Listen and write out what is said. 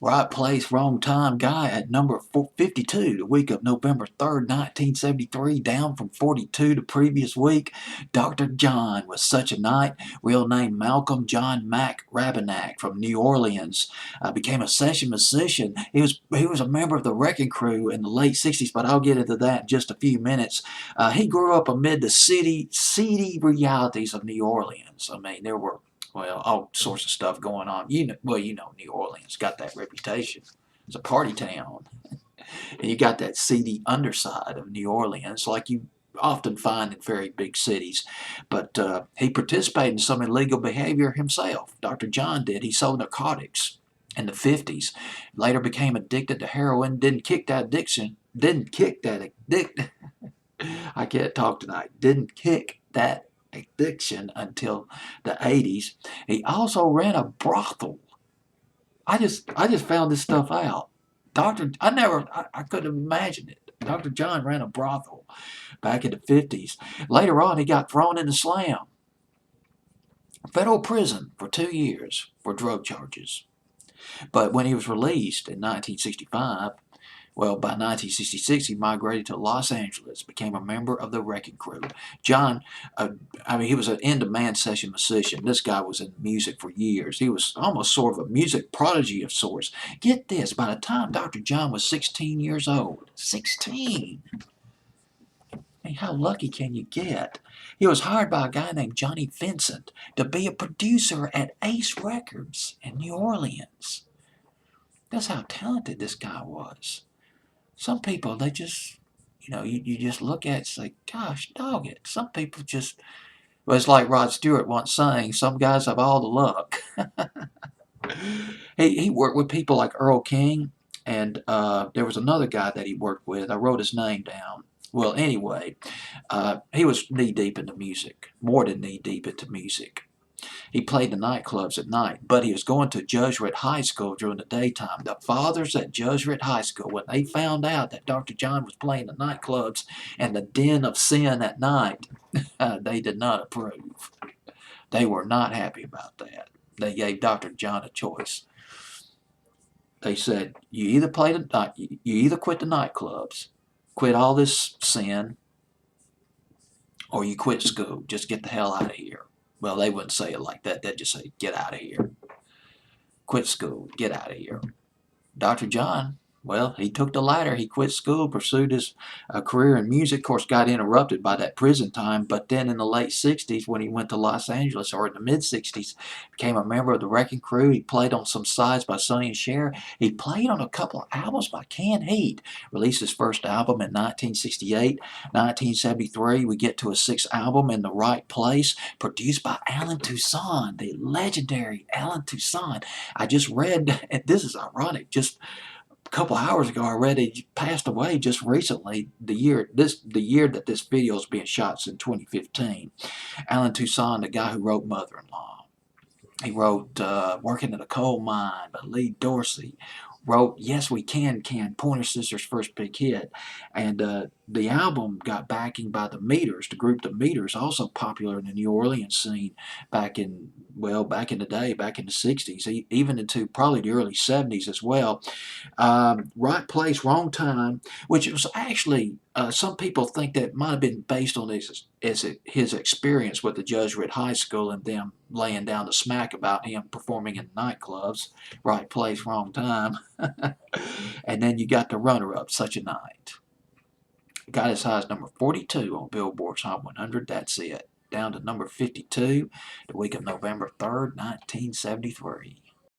Right place, wrong time guy at number 52 the week of November 3rd, 1973, down from 42 the previous week. Dr. John was such a night. Real name Malcolm John Mack Rabenak from New Orleans. Became a session musician. He was a member of the Wrecking Crew in the late 60s, but I'll get into that in just a few minutes. He grew up amid the seedy realities of New Orleans. I mean, there were all sorts of stuff going on. New Orleans got that reputation. It's a party town. And you got that seedy underside of New Orleans, like you often find in very big cities. But he participated in some illegal behavior himself. Dr. John did. He sold narcotics in the 50s. Later became addicted to heroin. Didn't kick that addiction. Didn't kick that addict. I can't talk tonight. Didn't kick that addiction until the 80s. He also ran a brothel. I just found this stuff out. I couldn't imagine it. Dr. John ran a brothel back in the 50s. Later on, he got thrown in the slam. Federal prison for 2 years for drug charges. But when he was released in 1965, by 1966, he migrated to Los Angeles, became a member of the Wrecking Crew. John, he was an in-demand session musician. This guy was in music for years. He was almost sort of a music prodigy of sorts. Get this, by the time Dr. John was 16 years old, 16! I mean, how lucky can you get? He was hired by a guy named Johnny Vincent to be a producer at Ace Records in New Orleans. That's how talented this guy was. Some people, they just, you just look at it and say, gosh, dog it. Some people just, well, it's like Rod Stewart once saying, some guys have all the luck. He worked with people like Earl King, and there was another guy that he worked with. I wrote his name down. Well, anyway, he was knee-deep into music, more than knee-deep into music. He played the nightclubs at night, but he was going to Jesuit High School during the daytime. The fathers at Jesuit High School, when they found out that Dr. John was playing the nightclubs and the den of sin at night, they did not approve. They were not happy about that. They gave Dr. John a choice. They said, you either quit the nightclubs, quit all this sin, or you quit school. Just get the hell out of here. Well, they wouldn't say it like that. They'd just say, get out of here. Quit school. Get out of here. Dr. John, well, he took the latter. He quit school, pursued his career in music. Of course, got interrupted by that prison time. But then in the late 60s, when he went to Los Angeles, or in the mid-60s, became a member of the Wrecking Crew. He played on some sides by Sonny and Cher. He played on a couple of albums by Canned Heat. Released his first album in 1968. 1973, we get to a sixth album, In the Right Place, produced by Allen Toussaint, the legendary Allen Toussaint. I just read, and this is ironic, just a couple hours ago I read he passed away just recently. The year that this video is being shot is in 2015. Allen Toussaint, the guy who wrote Mother-in-Law. He wrote Working in a Coal Mine by Lee Dorsey. Wrote Yes We Can, Pointer Sisters' first big hit. And the album got backing by the Meters, the group The Meters, also popular in the New Orleans scene back in the day, back in the 60s, even into probably the early 70s as well. Right place, wrong time, which was actually, some people think that might have been based on his experience with the Jesuit High School and them laying down the smack about him performing in nightclubs. Right place, wrong time. And then you got the runner-up, Such a Night. Got as high as number 42 on Billboard's Hot 100. That's it. Down to number 52 the week of November 3rd, 1973.